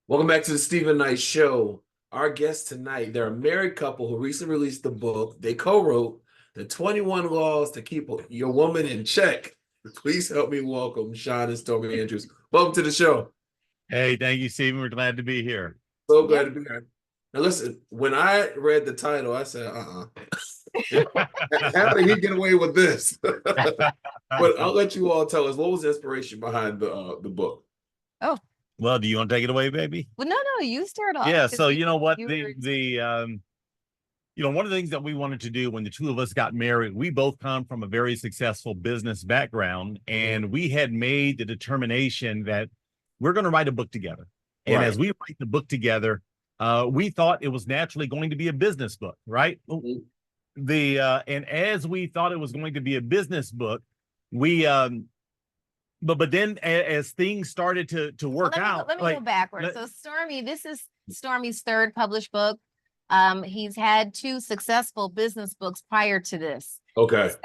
Welcome back to the Stephen Knight Show. Our guest tonight, they're a married couple who recently released the book. They co-wrote the 21 Laws to Keep Your Woman in Check. Please help me welcome Shawn and Stormie Andrews. Welcome to the show. Hey, thank you, Stephen. We're glad to be here. So glad to be here. Now listen, when I read the title, I said, how did he get away with this? But I'll let you all tell us, what was the inspiration behind the book? Oh, well, do you want to take it away, baby? well, no, you start off. Yeah. So you know what, one of the things that we wanted to do when the two of us got married, we both come from a very successful business background, and we had made the determination that we're going to write a book together. And as we write the book together, we thought it was naturally going to be a business book, right? And as we thought it was going to be a business book, we but then as things started to work out. Let me go backwards. So Stormie, this is Stormie's third published book. He's had two successful business books prior to this. Okay. So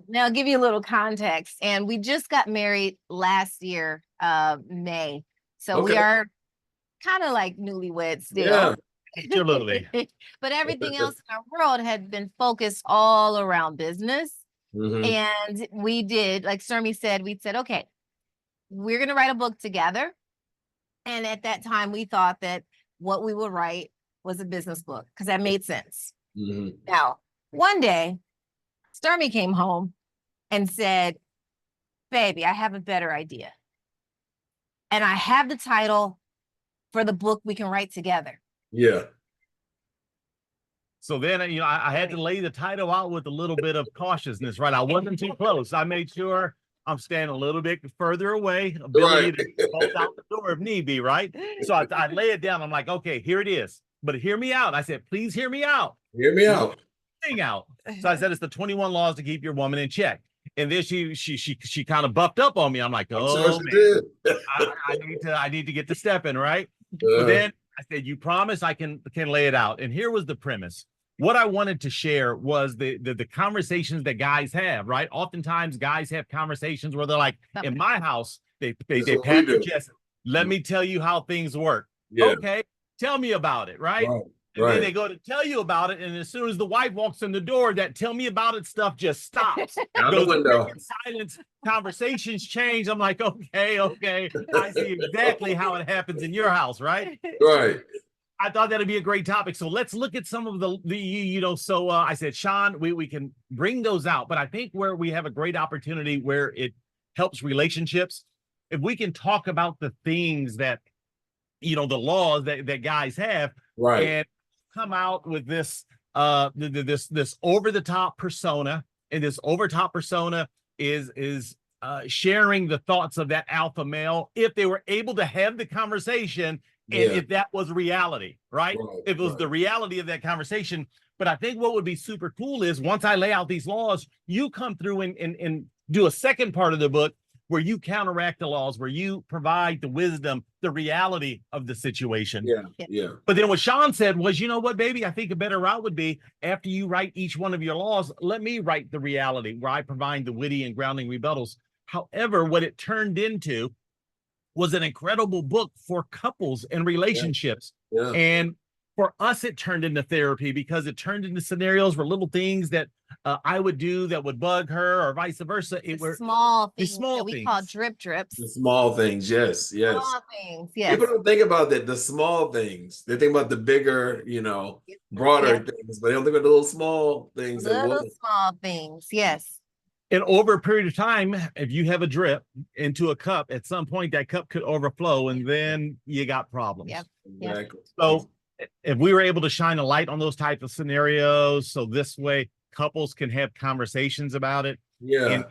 now I'll give you a little context. And we just got married last year, May. So we are kind of like newlyweds still. Yeah. Absolutely. But everything else in our world had been focused all around business. And we did, like Stormie said, we said, okay, we're going to write a book together. And at that time, we thought that what we would write was a business book because that made sense. Now, one day, Stormie came home and said, baby, I have a better idea. And I have the title for the book we can write together. Yeah. So then, I had to lay the title out with a little bit of cautiousness, right? I wasn't too close. I made sure I'm standing a little bit further away, ability to bolt out the door if need be, right? So I lay it down. I'm like, okay, here it is. But hear me out. I said, please hear me out. Hear me out. So I said, it's the 21 laws to keep your woman in check. And then she kind of buffed up on me. I'm like, oh, man, I need to get to stepping, right? But then I said, you promise I can lay it out. And here was the premise. What I wanted to share was the conversations that guys have, right? Oftentimes guys have conversations where they're like, in my house, they pat their chest. Let me tell you how things work. Yeah. Okay, tell me about it, right? And then they go to tell you about it, and as soon as the wife walks in the door, that tell me about it stuff just stops. Out the window. Silence, conversations change. I'm like, okay. I see exactly how it happens in your house, right? Right. I thought that'd be a great topic. So let's look at some of I said, Shawn, we can bring those out, but I think where we have a great opportunity where it helps relationships, if we can talk about the things that, the laws that guys have, and come out with this, this over-the-top persona, and this over-top persona is sharing the thoughts of that alpha male, if they were able to have the conversation. And if that was reality, right? If it was the reality of that conversation. But I think what would be super cool is once I lay out these laws, you come through and do a second part of the book where you counteract the laws, where you provide the wisdom, the reality of the situation. Yeah. But then what Shawn said was, you know what, baby, I think a better route would be after you write each one of your laws, let me write the reality where I provide the witty and grounding rebuttals. However, what it turned into was an incredible book for couples and relationships. And for us, it turned into therapy because it turned into scenarios where little things that I would do that would bug her or vice versa. Small things that we call drip drips. The small things, yes. Small things, yes. People don't think about that, the small things. They think about the bigger, broader things, but they don't think about the little small things. Small things, yes. And over a period of time, if you have a drip into a cup, at some point that cup could overflow, and then you got problems. Exactly. So if we were able to shine a light on those types of scenarios, so this way couples can have conversations about it. And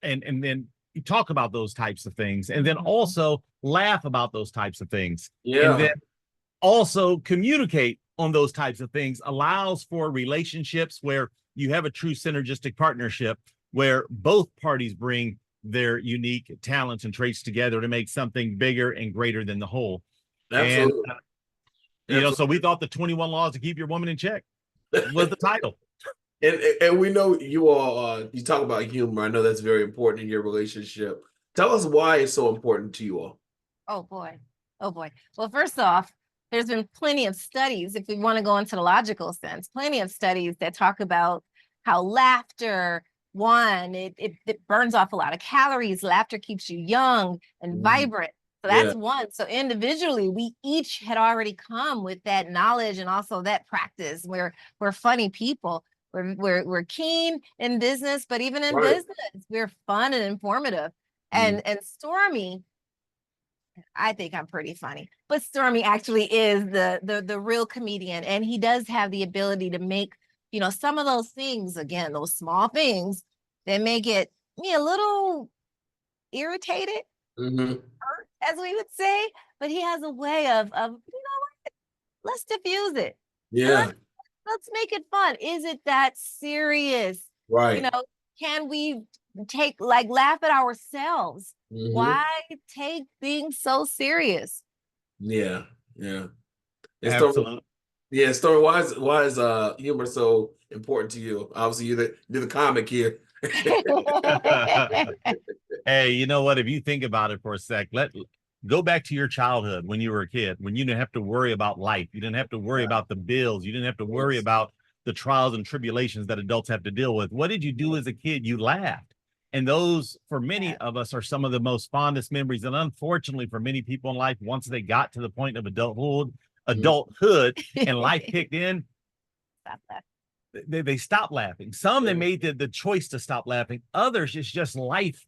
then you talk about those types of things, and then also laugh about those types of things. And then also communicate on those types of things allows for relationships where you have a true synergistic partnership where both parties bring their unique talents and traits together to make something bigger and greater than the whole. Absolutely. And, so we thought the 21 Laws to Keep Your Woman in Check was the title. And we know you all, you talk about humor. I know that's very important in your relationship. Tell us why it's so important to you all. Oh, boy. Oh boy. Well, first off, there's been plenty of studies, if we want to go into the logical sense, plenty of studies that talk about how laughter, one, it burns off a lot of calories. Laughter keeps you young and vibrant. So that's one. So individually, we each had already come with that knowledge and also that practice. We're funny people. We're keen in business, but even in business, we're fun and informative. And Stormie, I think I'm pretty funny, but Stormie actually is the real comedian, and he does have the ability to make, you know, some of those things, again, those small things that make it me a little irritated, hurt, as we would say, but he has a way of you know what, let's diffuse it. Yeah. Let's make it fun. Is it that serious? Right. You know, can we laugh at ourselves? Why take things so serious? Yeah. Yeah. Absolutely. Story. Why is humor so important to you? Obviously, you're the comic here. Hey, you know what? If you think about it for a sec, go back to your childhood when you were a kid, when you didn't have to worry about life. You didn't have to worry about the bills. You didn't have to worry about the trials and tribulations that adults have to deal with. What did you do as a kid? You laughed. And those, for many of us, are some of the most fondest memories. And unfortunately, for many people in life, once they got to the point of adulthood and life kicked in, they stopped laughing. Some, they made the choice to stop laughing. Others, it's just life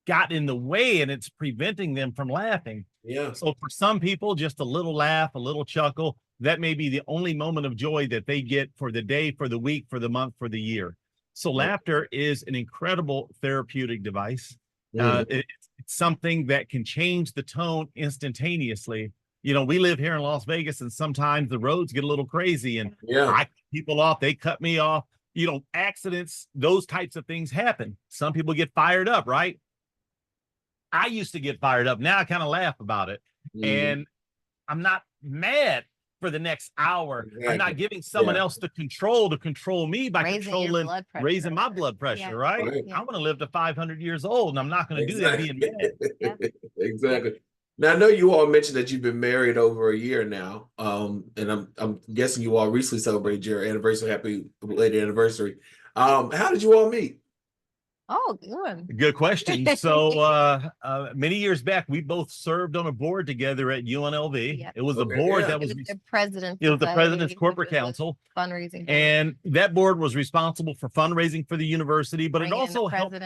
got in the way and it's preventing them from laughing. Yeah. So for some people, just a little laugh, a little chuckle, that may be the only moment of joy that they get for the day, for the week, for the month, for the year. So laughter is an incredible therapeutic device. It's something that can change the tone instantaneously. You know, we live here in Las Vegas, and sometimes the roads get a little crazy, and I cut people off, they cut me off. You know, accidents, those types of things happen. Some people get fired up, right? I used to get fired up. Now I kind of laugh about it. And I'm not mad for the next hour. I'm not giving someone else the control to control me by raising my blood pressure, right? I'm going to live to 500 years old, and I'm not going to do that being mad. Exactly. Now, I know you all mentioned that you've been married over a year now. And I'm guessing you all recently celebrated your anniversary. Happy belated anniversary. How did you all meet? Oh, good question. So many years back, we both served on a board together at UNLV. It was a board that was the president. It was the president's corporate council fundraising, and that board was responsible for fundraising for the university, but it also helped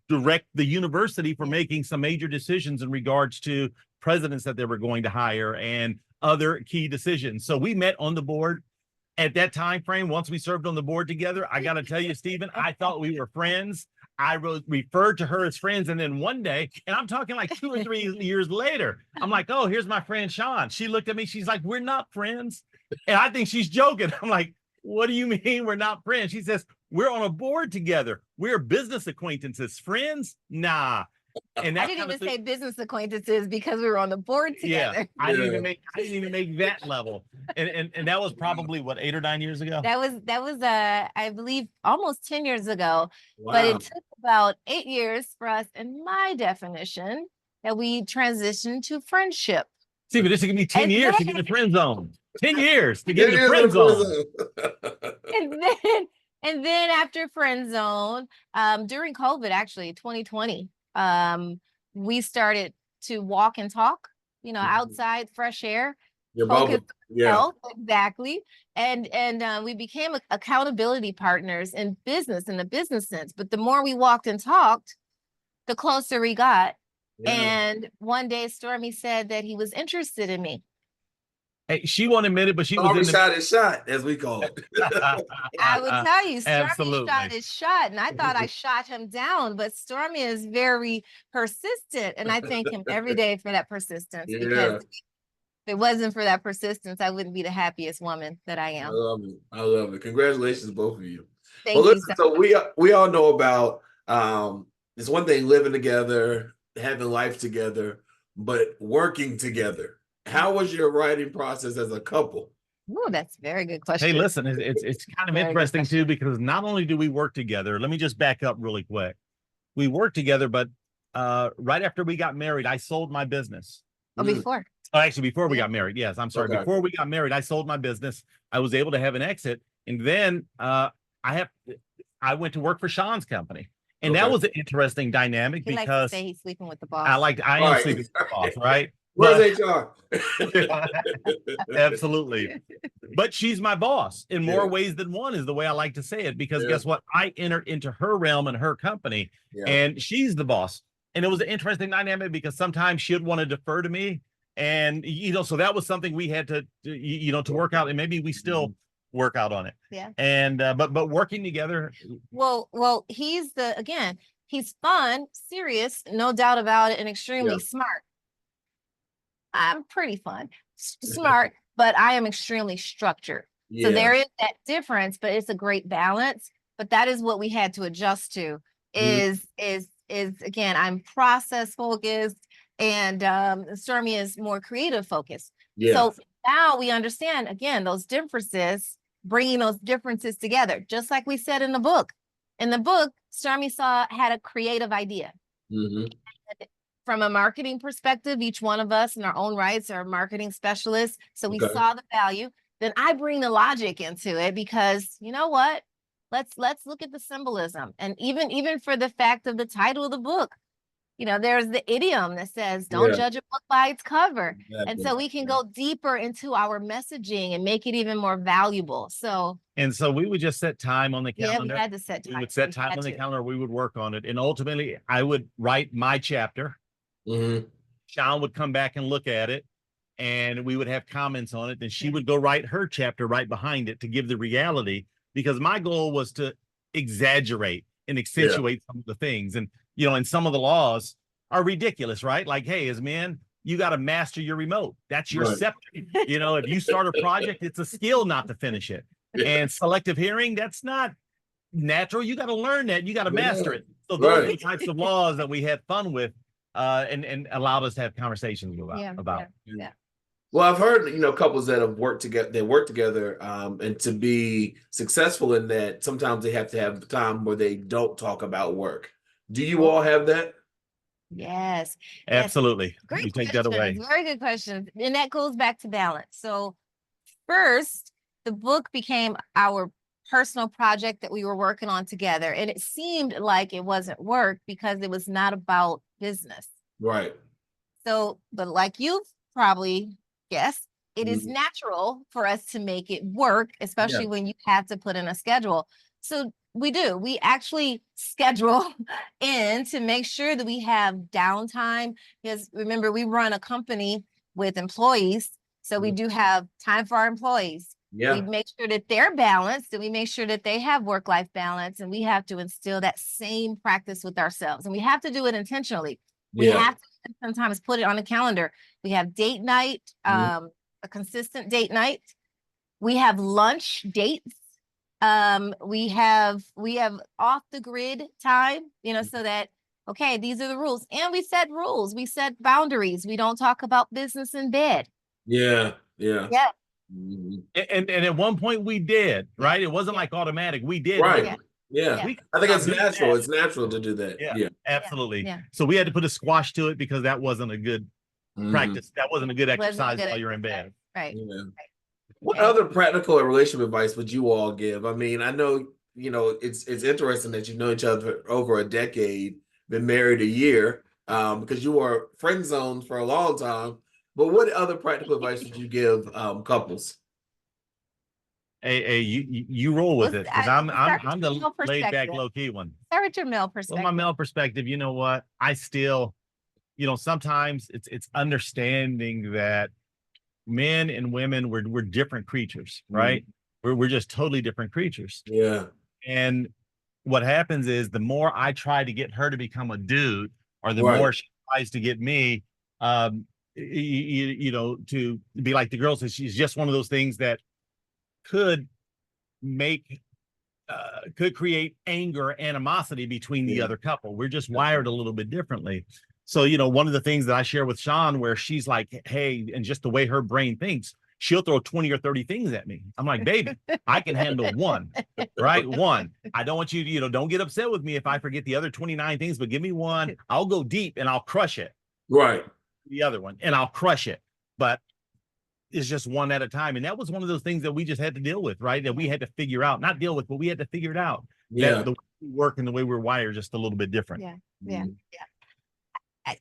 direct the university for making some major decisions in regards to presidents that they were going to hire and other key decisions. So we met on the board. At that time frame, once we served on the board together, I got to tell you, Stephen, I thought we were friends. I referred to her as friends. And then one day, and I'm talking like 2 or 3 years later, I'm like, oh, here's my friend Shawn. She looked at me. She's like, we're not friends. And I think she's joking. I'm like, what do you mean we're not friends? She says, we're on a board together. We're business acquaintances. Friends? Nah. And I didn't even say business acquaintances because we were on the board together. Yeah, I didn't even make that level. And that was probably what, 8 or 9 years ago? That was I believe almost 10 years ago. Wow. But it took about 8 years for us, in my definition, that we transitioned to friendship. See, but this is gonna be 10 years to get in the friend zone. 10 years to get in the friend zone. and then after friend zone, during COVID, actually 2020. We started to walk and talk, you know, outside, fresh air, health, exactly. And we became accountability partners in business, in the business sense. But the more we walked and talked, the closer we got. And one day Stormie said that he was interested in me. Hey, she won't admit it, but she was shot his shot, as we call it. I would tell you, Stormie shot his shot, and I thought I shot him down, but Stormie is very persistent, and I thank him every day for that persistence. Because if it wasn't for that persistence, I wouldn't be the happiest woman that I am. I love it. Congratulations, both of you. Thank you. Listen, so we all know about it's one thing living together, having life together, but working together. How was your writing process as a couple? Oh, that's a very good question. Hey, listen, it's kind of interesting too, because not only do we work together, let me just back up really quick. We worked together, but right after we got married, I sold my business. Oh, before. Oh, actually, before we got married. Yes, I'm sorry. Okay. Before we got married, I sold my business. I was able to have an exit. And then I went to work for Shawn's company. And that was an interesting dynamic He likes to because say he's sleeping with the boss. I am sleeping with the boss, right? Where's HR? Absolutely. But she's my boss in more ways than one is the way I like to say it, because guess what? I entered into her realm and her company and she's the boss. And it was an interesting dynamic because sometimes she'd want to defer to me. And, so that was something we had to work out, and maybe we still work out on it. Yeah. And, but working together. Well, he's fun, serious, no doubt about it, and extremely smart. I'm pretty fun, smart, but I am extremely structured. So there is that difference, but it's a great balance. But that is what we had to adjust to is again, I'm process focused and Stormie is more creative focused. So now we understand, again, those differences, bringing those differences together, just like we said in the book. In the book, Stormie had a creative idea. From a marketing perspective, each one of us in our own rights are marketing specialists. So we saw the value. Then I bring the logic into it because you know what? Let's look at the symbolism. And even for the fact of the title of the book, there's the idiom that says, don't judge a book by its cover. Exactly. And so we can go deeper into our messaging and make it even more valuable. So we would just set time on the calendar. Yeah, we had to set time. We would set time on the calendar. We would work on it. And ultimately, I would write my chapter. Shawn would come back and look at it, and we would have comments on it. Then she would go write her chapter right behind it to give the reality, because my goal was to exaggerate and accentuate some of the things. And, and some of the laws are ridiculous, right? Like, hey, as men, you got to master your remote. That's your scepter. If you start a project, it's a skill not to finish it. And selective hearing, that's not natural. You got to learn that. You got to master it. So those are the types of laws that we had fun with. And allowed us to have conversations about. Well, I've heard, couples that have worked together, and to be successful in that, sometimes they have to have time where they don't talk about work. Do you all have that? Yes. Absolutely. Great. You take that away. Very good question. And that goes back to balance. So first, the book became our personal project that we were working on together. And it seemed like it wasn't work because it was not about business. Right. So, but like you've probably guessed, it is natural for us to make it work, especially when you have to put in a schedule. So we actually schedule in to make sure that we have downtime, because remember, we run a company with employees. So we do have time for our employees. We make sure that they're balanced, and we make sure that they have work-life balance, and we have to instill that same practice with ourselves, and we have to do it intentionally. We have to sometimes put it on a calendar. We have date night, a consistent date night. We have lunch dates. We have off the grid time, so that, okay, these are the rules. And we set rules. We set boundaries. We don't talk about business in bed. Yeah. And at one point we did, right? It wasn't like automatic. We did. Right. I think it's natural. It's natural to do that. Yeah. Absolutely. So we had to put a squash to it because that wasn't a good practice. That wasn't a good exercise while you're in bed. Right. What other practical or relationship advice would you all give? I mean, I know, it's interesting that you know each other over a decade, been married a year, because you were friend zoned for a long time. But what other practical advice would you give couples? Hey, you roll with it, because I'm the laid back, low key one. Start with your male perspective. Well, my male perspective, you know what? I still, sometimes it's understanding that men and women, we're different creatures, right? We're just totally different creatures. Yeah. And what happens is the more I try to get her to become a dude, or the more she tries to get me, to be like the girl says, she's just one of those things that could create anger, animosity between the other couple. We're just wired a little bit differently. So, one of the things that I share with Shawn, where she's like, hey, and just the way her brain thinks, she'll throw 20 or 30 things at me. I'm like, baby, I can handle one, right? One. I don't want you to, don't get upset with me if I forget the other 29 things, but give me one. I'll go deep and I'll crush it. Right. The other one, and I'll crush it. but it's just one at a time. And that was one of those things that we just had to deal with, right? That we had to figure out, not deal with, but we had to figure it out. Yeah. That the way we work and the way we're wired just a little bit different. Yeah. Yeah.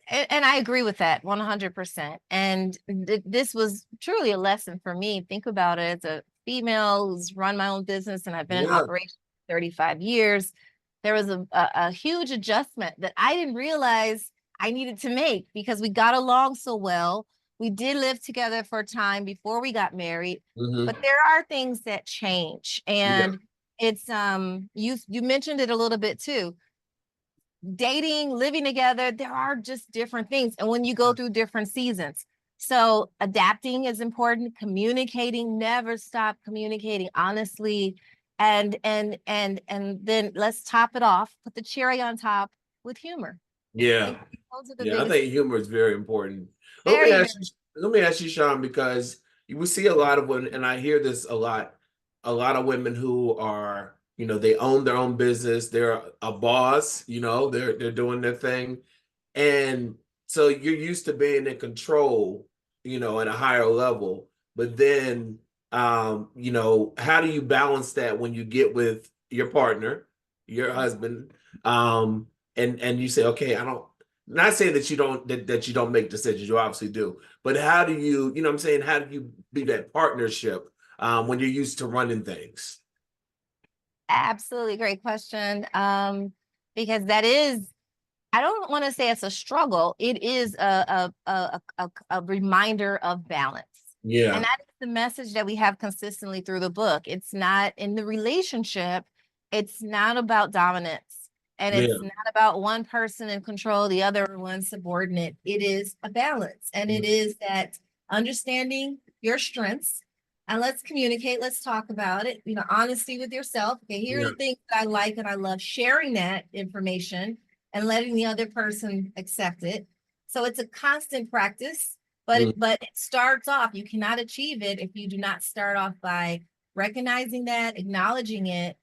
And I agree with that 100%. And this was truly a lesson for me. Think about it, as a female who's run my own business, and I've been in operation 35 years. There was a huge adjustment that I didn't realize I needed to make, because we got along so well. We did live together for a time before we got married, but there are things that change. And it's you mentioned it a little bit too. Dating, living together, there are just different things. And when you go through different seasons, so adapting is important, communicating, never stop communicating honestly. And then let's top it off, put the cherry on top with humor. Yeah. I think humor is very important. Let me ask you, Shawn, because we see a lot of women, and I hear this a lot of women who are, they own their own business. They're a boss, they're doing their thing. And so you're used to being in control, at a higher level. But then, how do you balance that when you get with your partner, your husband, and you say, okay, not saying that you don't make decisions, you obviously do, but how do you, how do you be that partnership when you're used to running things? Absolutely, great question. Because that is, I don't want to say it's a struggle. It is a reminder of balance. Yeah. And that is the message that we have consistently through the book. It's not in the relationship. It's not about dominance. And it's not about one person in control, the other one subordinate. It is a balance. And it is that understanding your strengths. And let's communicate. Let's talk about it. Honesty with yourself. Okay, here are the things that I like and I love. Sharing that information and letting the other person accept it. So it's a constant practice, but it starts off. You cannot achieve it if you do not start off by recognizing that, acknowledging it,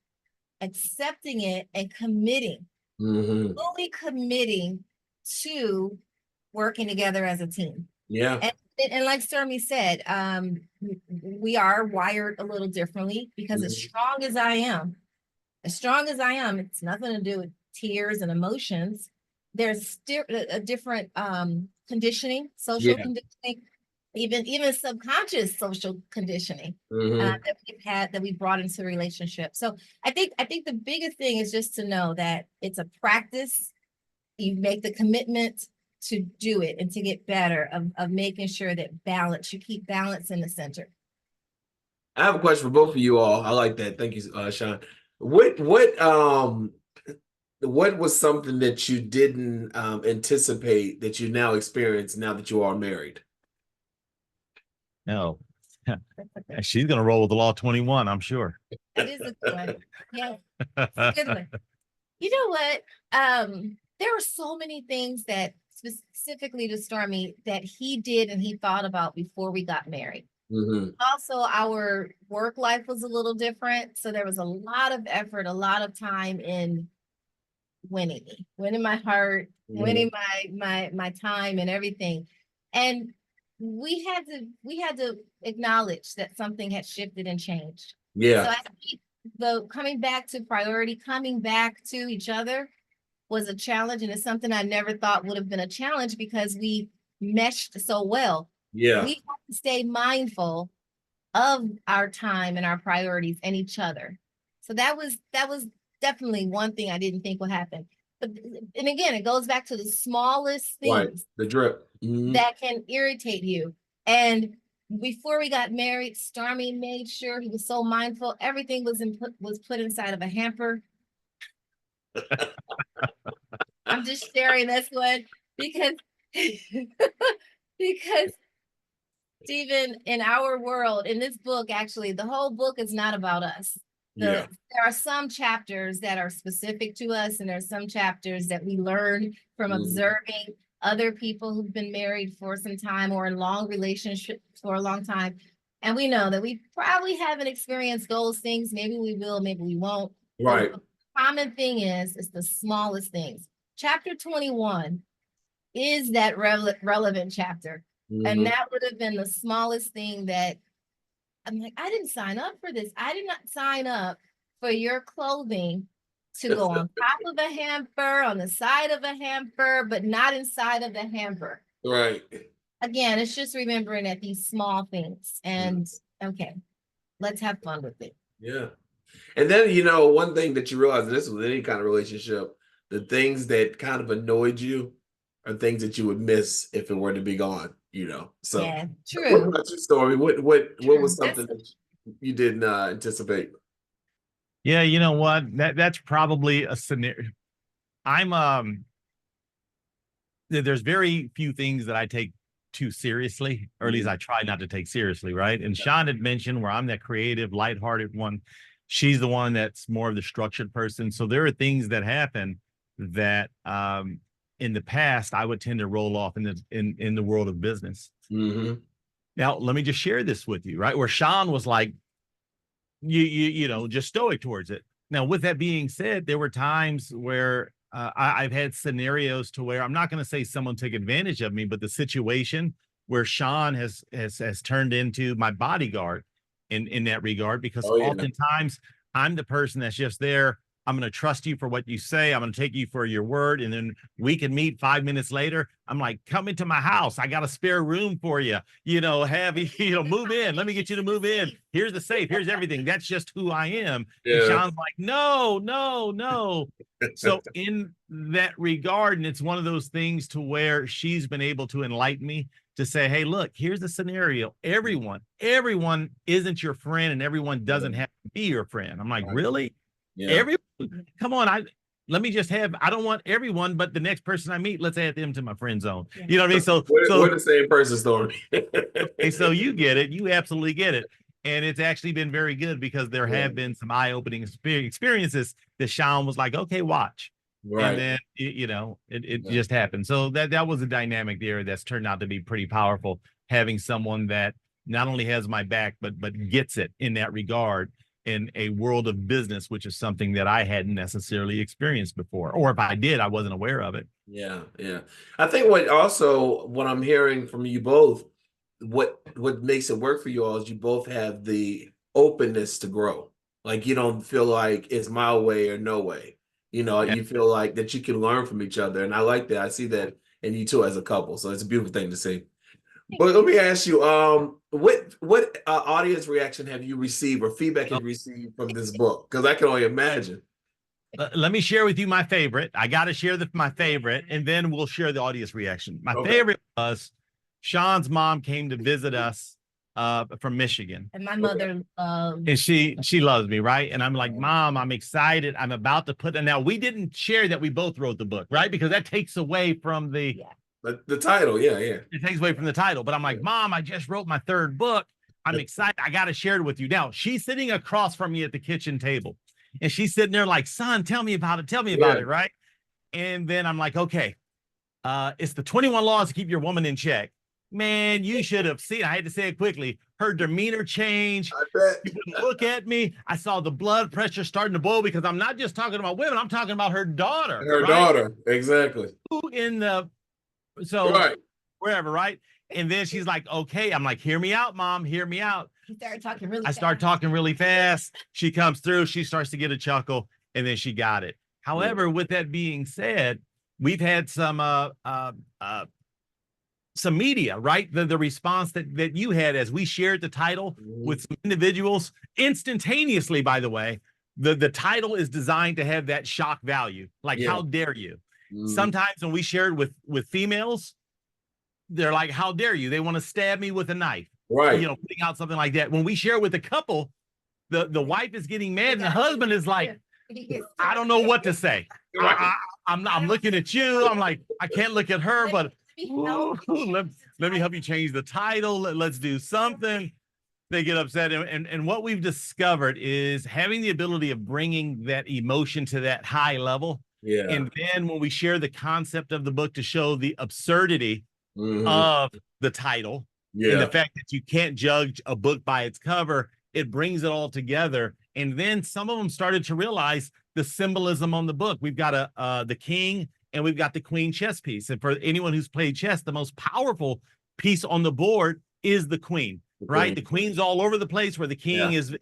accepting it, and committing, fully committing to working together as a team. Yeah. And like Stormie said, we are wired a little differently, because as strong as I am, it's nothing to do with tears and emotions. There's still a different conditioning, social conditioning, even subconscious social conditioning that we brought into the relationship. So I think the biggest thing is just to know that it's a practice. You make the commitment to do it and to get better of making sure that you keep balance in the center. I have a question for both of you all. I like that. Thank you, Shawn. What was something that you didn't anticipate that you now experience now that you are married? No. She's going to roll with the law 21, I'm sure. That is a good one. Yeah, it's a good one. You know what? There were so many things that specifically to Stormie that he did and he thought about before we got married. Also, our work life was a little different. So there was a lot of effort, a lot of time in winning my heart, winning my time and everything. And we had to acknowledge that something had shifted and changed. Yeah. So I think the coming back to priority, coming back to each other was a challenge, and it's something I never thought would have been a challenge because we meshed so well. Yeah. We have to stay mindful of our time and our priorities and each other. So that was definitely one thing I didn't think would happen. But and again, it goes back to the smallest things, right, the drip that can irritate you. And before we got married, Stormie made sure he was so mindful. Everything was put inside of a hamper. I'm just sharing this one because Stephen, in our world, in this book, actually, the whole book is not about us. There are some chapters that are specific to us, and there's some chapters that we learn from observing other people who've been married for some time or in long relationships for a long time. And we know that we probably haven't experienced those things. Maybe we will, maybe we won't. Right. The common thing is the smallest things. Chapter 21 is that relevant chapter. And that would have been the smallest thing that I'm like, I didn't sign up for this. I did not sign up for your clothing to go on top of a hamper, on the side of a hamper, but not inside of the hamper. Right. Again, it's just remembering that these small things. And okay, let's have fun with it. Yeah. And then, one thing that you realize, and this was any kind of relationship, the things that kind of annoyed you are things that you would miss if it were to be gone, So yeah, what true. about your story? What was something that you didn't anticipate? Yeah, you know what? That's probably a scenario. There's very few things that I take too seriously, or at least I try not to take seriously, right? And Shawn had mentioned where I'm that creative, lighthearted one. She's the one that's more of the structured person. So there are things that happen that in the past I would tend to roll off in the world of business. Now, let me just share this with you, right? Where Shawn was like, just stoic towards it. Now, with that being said, there were times where I've had scenarios to where I'm not going to say someone took advantage of me, but the situation where Shawn has turned into my bodyguard in that regard, because oftentimes I'm the person that's just there. I'm going to trust you for what you say. I'm going to take you for your word. And then we can meet 5 minutes later. I'm like, come into my house. I got a spare room for you. Move in. Let me get you to move in. Here's the safe. Here's everything. That's just who I am. Yeah. And Shawn's like, no. So in that regard, and it's one of those things to where she's been able to enlighten me to say, hey, look, here's the scenario. Everyone isn't your friend, and everyone doesn't have to be your friend. I'm like, really? Yeah. Everyone, come on. Let me just I don't want everyone, but the next person I meet, let's add them to my friend zone. Yeah. You know what I mean? So we're the same person, Stormie. And so you get it. You absolutely get it. And it's actually been very good because there have been some eye-opening experiences that Shawn was like, okay, watch. Right. And then, it just happened. So that was a dynamic there that's turned out to be pretty powerful, having someone that not only has my back, but gets it in that regard in a world of business, which is something that I hadn't necessarily experienced before. Or if I did, I wasn't aware of it. Yeah. I think what I'm hearing from you both, what makes it work for you all is you both have the openness to grow. Like, you don't feel like it's my way or no way. You feel like that you can learn from each other. And I like that. I see that in you two as a couple. So it's a beautiful thing to see. But let me ask you, what audience reaction have you received or feedback have you received from this book? Because I can only imagine. Let me share with you my favorite. I got to share my favorite, and then we'll share the audience reaction. My favorite was Shawn's mom came to visit us from Michigan. And my mother and she loves me, right? And I'm like, Mom, I'm excited. I'm about to put it. Now, we didn't share that we both wrote the book, right? Because that takes away from the title. Yeah. It takes away from the title. But I'm like, Mom, I just wrote my third book. I'm excited. I got to share it with you. Now, she's sitting across from me at the kitchen table. And she's sitting there like, son, tell me about it. Tell me about it, right? And then I'm like, okay, it's the 21 laws to keep your woman in check. Man, you should have seen, I had to say it quickly, her demeanor change. I bet. She wouldn't look at me. I saw the blood pressure starting to boil because I'm not just talking about women. I'm talking about her daughter. Daughter, exactly. Wherever, right? And then she's like, okay. I'm like, hear me out, Mom. Hear me out. I start talking really fast. She comes through. She starts to get a chuckle, and then she got it. However, with that being said, we've had some media, right? The response that you had as we shared the title with some individuals instantaneously, by the way, the title is designed to have that shock value. Like, how dare you? Sometimes when we shared with females, they're like, how dare you? They want to stab me with a knife. Right. Putting out something like that. When we share with a couple, the wife is getting mad and the husband is like, I don't know what to say. I'm looking at you. I'm like, I can't look at her, but let me help you change the title. Let's do something. They get upset. And what we've discovered is having the ability of bringing that emotion to that high level. Yeah. And then when we share the concept of the book to show the absurdity of the title and the fact that you can't judge a book by its cover, it brings it all together. And then some of them started to realize the symbolism on the book. We've got the king and we've got the queen chess piece. And for anyone who's played chess, the most powerful piece on the board is the queen, right? The queen's all over the place, where the king is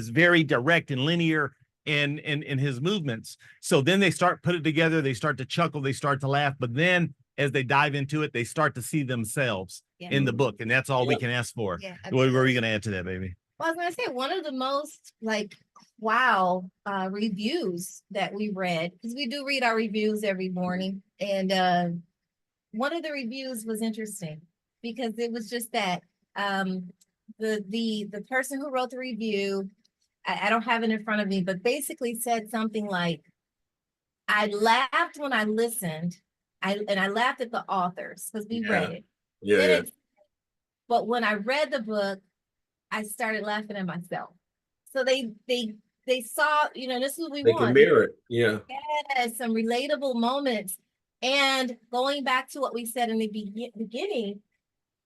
very direct and linear in his movements. So then they start put it together, they start to chuckle, they start to laugh, but then as they dive into it, they start to see themselves in the book, and that's all we can ask for. What were you going to add to that, baby? Well, I was going to say, one of the most like wow reviews that we read, because we do read our reviews every morning, and one of the reviews was interesting because it was just that the person who wrote the review, I don't have it in front of me, but basically said something like, I laughed when I listened, and I laughed at the authors because we read it. But when I read the book, I started laughing at myself. So they saw, this is what we want. They can mirror it. Yeah, some relatable moments. And going back to what we said in the beginning,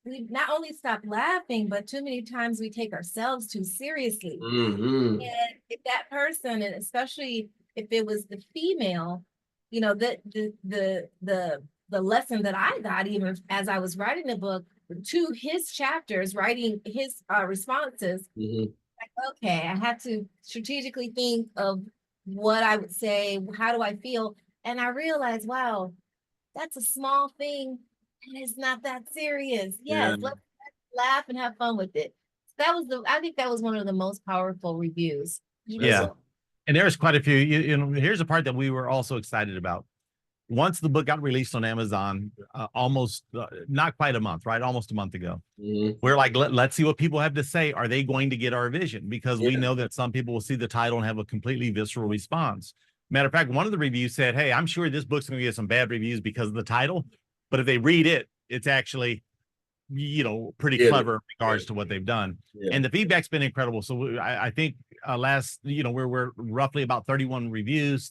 we not only stop laughing, but too many times we take ourselves too seriously. And if that person, and especially if it was the female, the lesson that I got, even as I was writing the book, to his chapters, writing his responses, like, okay, I had to strategically think of what I would say, how do I feel? And I realized, wow, that's a small thing, and it's not that serious. Yes, let's laugh and have fun with it. I think that was one of the most powerful reviews. Yeah. And there's quite a few, here's a part that we were also excited about. Once the book got released on Amazon, almost not quite a month, right? Almost a month ago. We're like, let's see what people have to say. Are they going to get our vision? Because we know that some people will see the title and have a completely visceral response. Matter of fact, one of the reviews said, hey, I'm sure this book's going to get some bad reviews because of the title, but if they read it, it's actually, pretty clever in regards to what they've done. And the feedback's been incredible. So I think we're roughly about 30 reviews.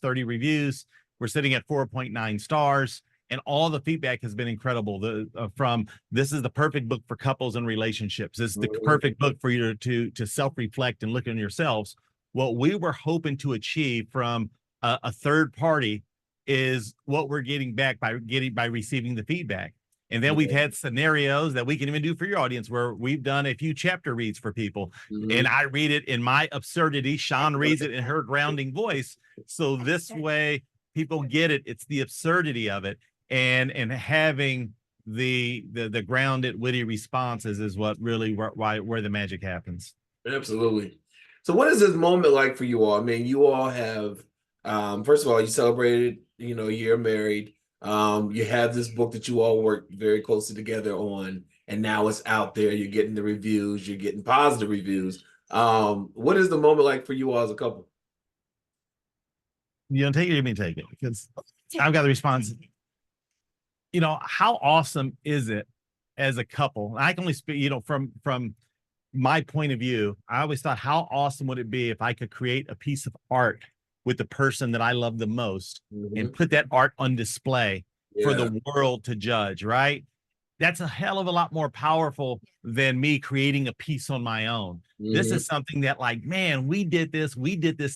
We're sitting at 4.9 stars, and all the feedback has been incredible. From this is the perfect book for couples and relationships. This is the perfect book for you to self-reflect and look at yourselves. What we were hoping to achieve from a third party is what we're getting back by receiving the feedback. And then we've had scenarios that we can even do for your audience where we've done a few chapter reads for people. And I read it in my absurdity. Shawn reads it in her grounding voice. So this way people get it. It's the absurdity of it. And having the grounded, witty responses is what really where the magic happens. Absolutely. So what is this moment like for you all? I mean, you all have, first of all, you celebrated, a year married. You have this book that you all worked very closely together on, and now it's out there. You're getting the reviews. You're getting positive reviews. What is the moment like for you all as a couple? You don't take it, you mean take it, because I've got the response. How awesome is it as a couple? I can only speak, from my point of view. I always thought, how awesome would it be if I could create a piece of art with the person that I love the most and put that art on display for the world to judge, right? That's a hell of a lot more powerful than me creating a piece on my own. This is something that, like, man, we did this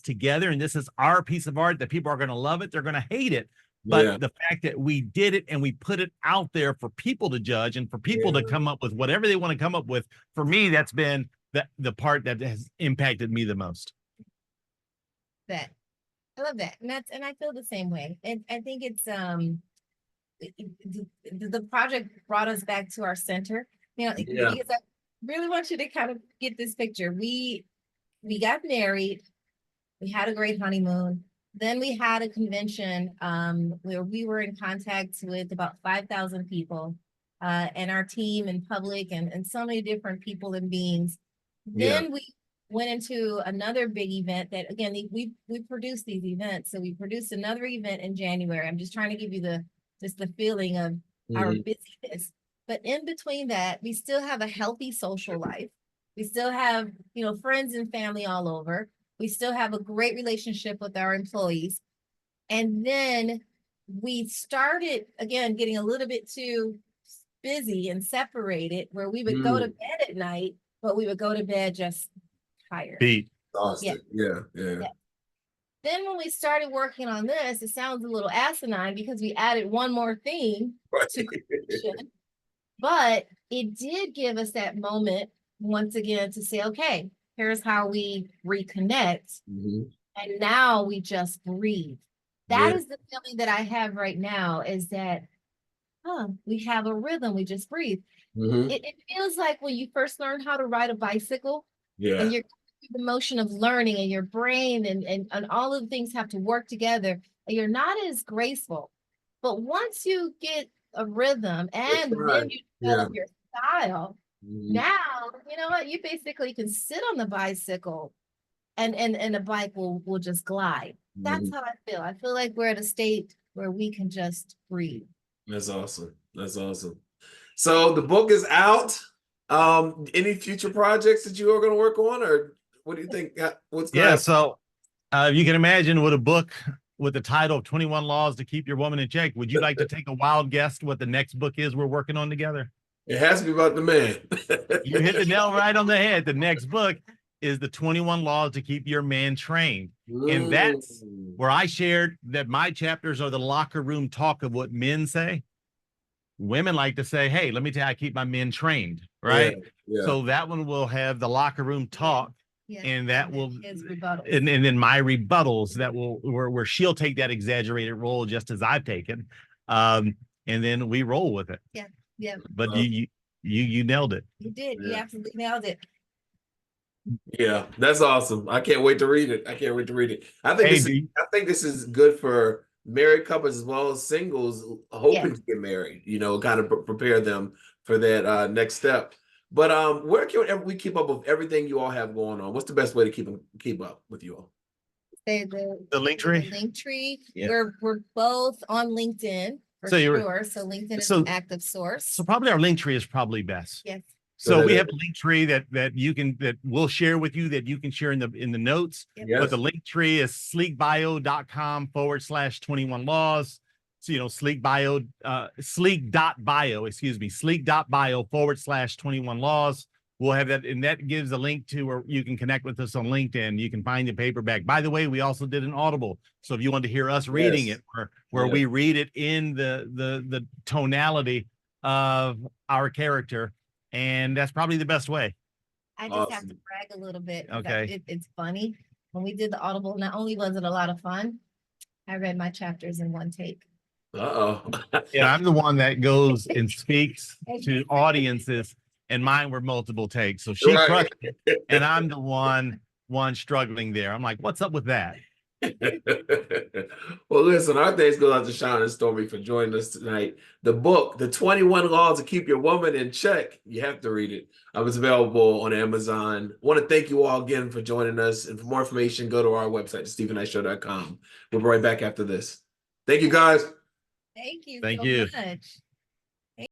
together, and this is our piece of art that people are going to love it. They're going to hate it. But the fact that we did it and we put it out there for people to judge and for people to come up with whatever they want to come up with, for me, that's been the part that has impacted me the most. I love that. And I feel the same way. And I think it's the project brought us back to our center. Because I really want you to kind of get this picture. We got married, we had a great honeymoon. Then we had a convention where we were in contact with about 5,000 people and our team in public and so many different people and beings. Then we went into another big event that, again, we produce these events. So we produced another event in January. I'm just trying to give you the feeling of our busyness. But in between that, we still have a healthy social life. We still have, friends and family all over. We still have a great relationship with our employees. And then we started, again, getting a little bit too busy and separated, where we would go to bed at night, but we would go to bed just tired. Beat. Yeah. Then when we started working on this, it sounds a little asinine because we added one more thing to creation. But it did give us that moment once again to say, okay, here's how we reconnect. And now we just breathe. That is the feeling that I have right now, is that, we have a rhythm. We just breathe. It feels like when you first learn how to ride a bicycle, and you're the motion of learning, and your brain and all of the things have to work together, and you're not as graceful. But once you get a rhythm and then you develop your style, now, you know what, you basically can sit on the bicycle and the bike will just glide. That's how I feel. I feel like we're at a state where we can just breathe. That's awesome. That's awesome. So the book is out. Any future projects that you are going to work on, or what do you think? What's going on? So you can imagine with a book with the title of 21 Laws to Keep Your Woman in Check, would you like to take a wild guess what the next book is we're working on together? It has to be about the man. You hit the nail right on the head. The next book is the 21 Laws to Keep Your Man Trained. And that's where I shared that my chapters are the locker room talk of what men say. Women like to say, hey, let me tell you, I keep my men trained, right? So that one will have the locker room talk, and that will, and then my rebuttals that will, where she'll take that exaggerated role just as I've taken, and then we roll with it. But you nailed it. You did. You absolutely nailed it. Yeah, that's awesome. I can't wait to read it. I can't wait to read it. I think this is good for married couples as well as singles hoping to get married, you know, kind of prepare them for that next step. But where can we keep up with everything you all have going on? What's the best way to keep up with you all? The Linktree. Linktree. We're both on LinkedIn for sure. So LinkedIn is an active source. So probably our Linktree is probably best. Yes. So we have a Linktree that we'll share with you, that you can share in the notes. But the Linktree is sleekbio.com/21 laws. So, you know, sleek.bio, sleek.bio/21 laws. We'll have that, and that gives a link to where you can connect with us on LinkedIn. You can find the paperback. By the way, we also did an Audible. So if you want to hear us reading it, where we read it in the tonality of our character, and that's probably the best way. I just have to brag a little bit. Okay. It's funny. When we did the Audible, not only was it a lot of fun, I read my chapters in one take. Yeah, I'm the one that goes and speaks to audiences, and mine were multiple takes. So she crushed it, and I'm the one struggling there. I'm like, what's up with that? Well, listen, our thanks go out to Shawn and Stormie for joining us tonight. The book, The 21 Laws to Keep Your Woman in Check, you have to read it. It's available on Amazon. I want to thank you all again for joining us. And for more information, go to our website, StephenKnightShow.com. We'll be right back after this. Thank you, guys. Thank you so much.